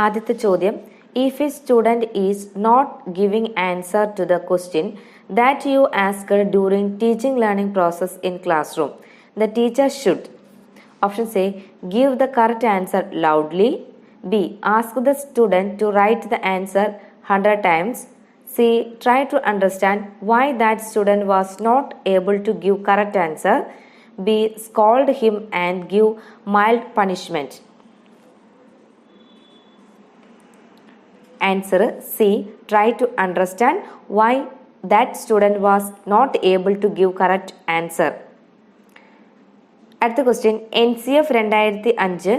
ആദ്യത്തെ ചോദ്യം, if a student is not giving answer to the question that you asked during teaching learning process in classroom, the teacher should options A, give the correct answer loudly, B, ask the student to write the answer 100 times, C, try to understand why that student was not able to give correct answer, B, scold him and give mild punishment. Answer C, try to understand why that student was not able to give correct answer. അടുത്ത question, NCF 2005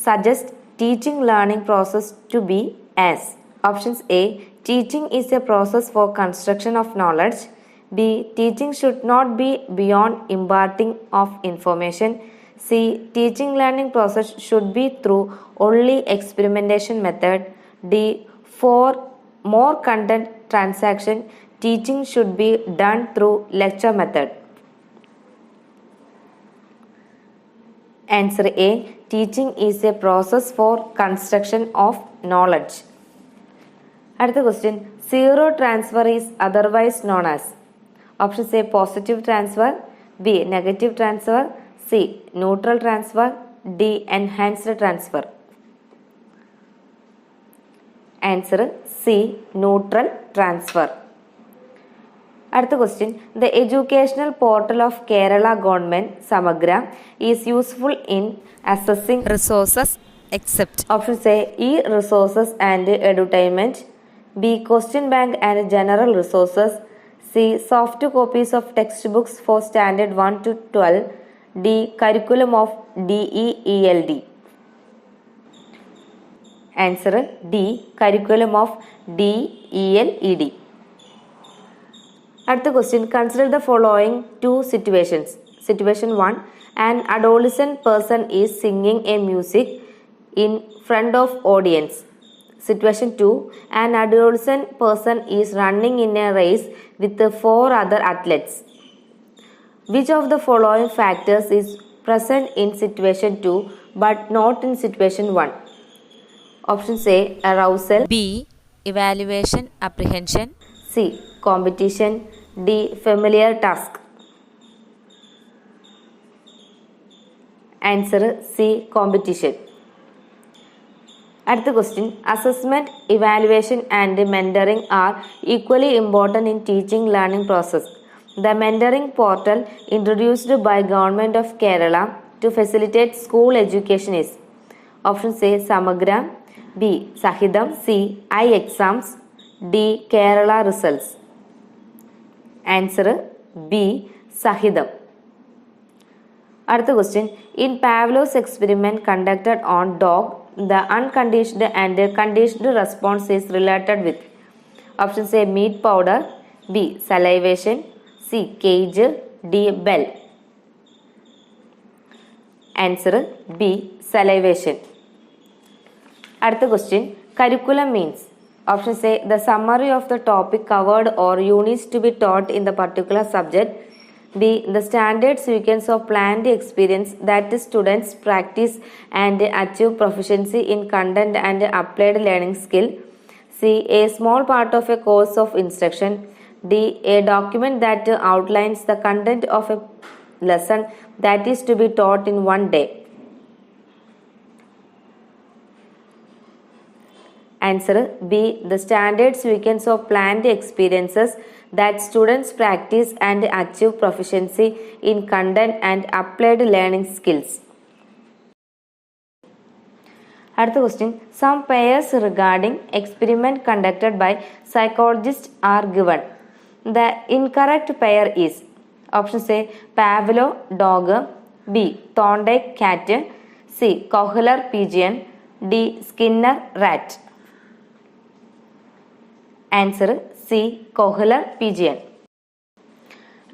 suggest teaching learning process to be as options A, teaching is a process for construction of knowledge, B, teaching should not be beyond imparting of information, C, teaching learning process should be through only experimentation method, D, for more content transaction teaching should be done through lecture method. Answer A, teaching is a process for construction of knowledge. അടുത്ത question, zero transfer is otherwise known as options A, positive transfer, B, negative transfer, C, neutral transfer, D, enhanced transfer. Answer C, neutral transfer. അടുത്ത question, the educational portal of Kerala government Samagra is useful in accessing resources except options A, e resources and edutainment, B, question bank and general resources, C, soft copies of text books for standard 1 to 12, D, curriculum of DEELD. Answer D, curriculum of DELED. അടുത്ത question, consider the following two situations. Situation 1, an adolescent person is singing a music in front of audience. Situation 2, an adolescent person is running in a race with 4 other athletes. Which of the following factors is present in situation 2 but not in situation 1? Options A, arousal, B, evaluation apprehension, C, competition, D, familiar task. Answer C, competition. അടുത്ത question, assessment, evaluation and mentoring are equally important in teaching learning process. The mentoring portal introduced by Government of Kerala to facilitate school education is options A, Samagra, B, Sahidam, C, iExams, D, Kerala results. Answer B, Sahidam. അടുത്ത question, in Pavlov's experiment conducted on dog, the unconditioned and conditioned response is related with options A, meat powder, B, salivation, C, cage, D, bell. Answer B, salivation. അടുത്ത question, curriculum means options A, the summary of the topic covered or units to be taught in the particular subject, B, the standard sequence of planned experience that students practice and achieve proficiency in content and applied learning skill, C, a small part of a course of instruction, D, a document that outlines the content of a lesson that is to be taught in one day. Answer B, the standard sequence of planned experiences that students practice and achieve proficiency in content and applied learning skills. അടുത്ത question, some pairs regarding experiment conducted by psychologists are given. The incorrect pair is options A, Pavlov dog, B, Thorndike cat, C, Kohler pigeon, D, Skinner rat. Answer C, Kohler pigeon.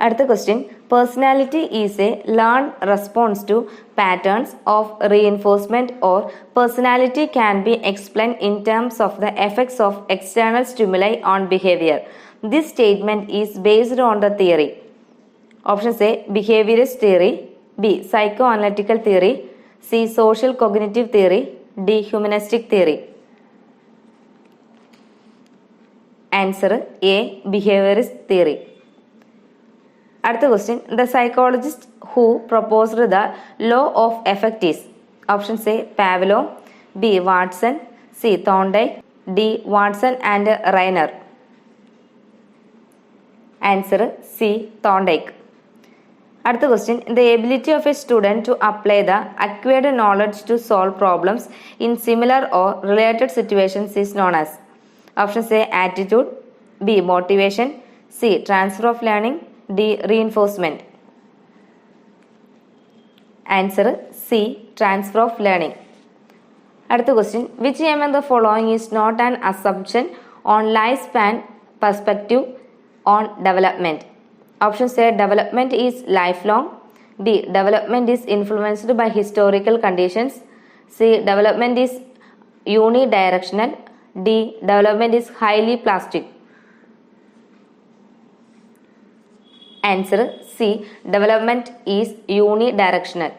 അടുത്ത question, personality is a learned response to patterns of reinforcement or personality can be explained in terms of the effects of external stimuli on behavior. This statement is based on the theory. Options A, behaviorist theory, B, psychoanalytical theory, C, social cognitive theory, D, humanistic theory. Answer A. Behaviourist theory. അടുത്ത question, the psychologist who proposed the law of effect is. Options A. Pavlov, B. Watson, C. Thorndike, D. Watson and Rayner. Answer C. Thorndike. അടുത്ത question, the ability of a student to apply the acquired knowledge to solve problems in similar or related situations is known as. Options A. Attitude, B. Motivation, C. Transfer of learning, D. Reinforcement. Answer C. Transfer of learning. അടുത്ത question, which among the following is not an assumption on life span perspective on development. Options A. Development is life long, B. Development is influenced by historical conditions, C. Development is uni directional, D. Development is highly plastic. Answer C. Development is uni directional.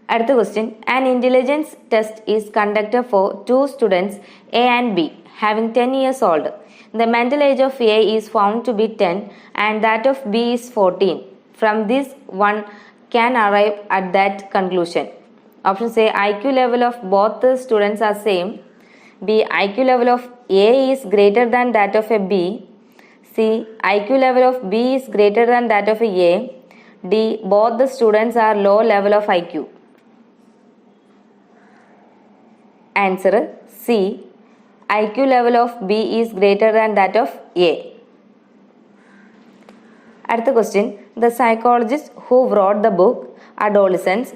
അടുത്ത question, an intelligence test is conducted for 2 students A and B having 10 years old. The mental age of A is found to be 10 and that of B is 14. From this, one can arrive at that conclusion. Options A. IQ level of both the students are same, B. IQ level of A is greater than that of a B, C. IQ level of B is greater than that of a A, D. Both the students are low level of IQ. Answer C. IQ level of B is greater than that of A. അടുത്ത question, the psychologist who wrote the book Adolescence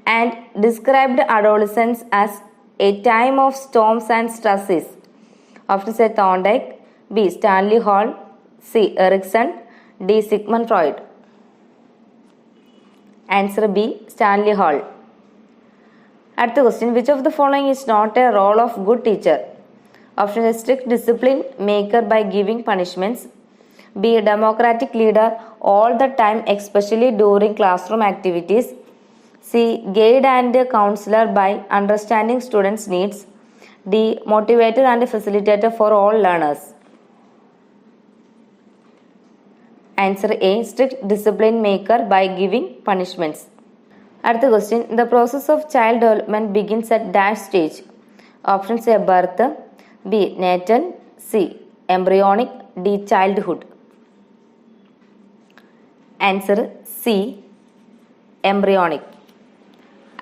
and described adolescence as a time of storms and stresses. Options A. Thorndike, B. Stanley Hall, C. Erikson, D. Sigmund Freud. Answer B. Stanley Hall. അടുത്ത question, which of the following is not a role of good teacher. Option A. Strict discipline maker by giving punishments, B. Democratic leader all the time especially during class room activities, C. Guide and counsellor by understanding students needs, D. Motivator and facilitator for all learners. Answer A. Strict discipline maker by giving punishments. അടുത്ത question, the process of child development begins at dash stage. Options A. Birth, B. Natal, C. Embryonic, D. Childhood. Answer C. Embryonic.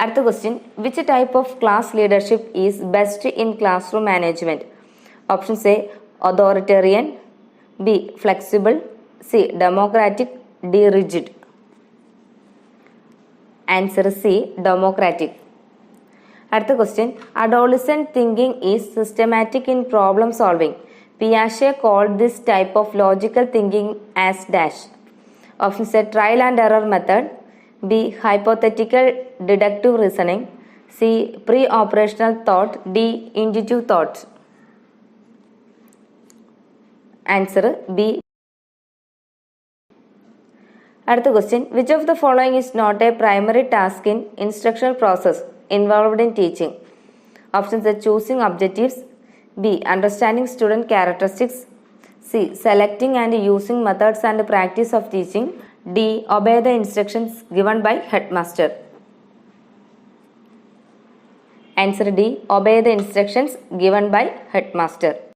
അടുത്ത question, which type of class leadership is best in class room management. Options A. Authoritarian, B. Flexible, C. Democratic, D. Rigid. Answer C. Democratic. അടുത്ത question, adolescent thinking is systematic in problem solving. പിയാഷെ called this type of logical thinking as dash. Options A. Trial and error method, B. Hypothetical deductive reasoning, C. Pre operational thought, D. Intuitive thoughts. Answer B. അടുത്ത question, which of the following is not a primary task in instructional process involved in teaching. Options A. Choosing objectives, B. Understanding student characteristics, C. Selecting and using methods and practice of teaching, D. Obey the instructions given by head master. Answer D. Obey the instructions given by head master.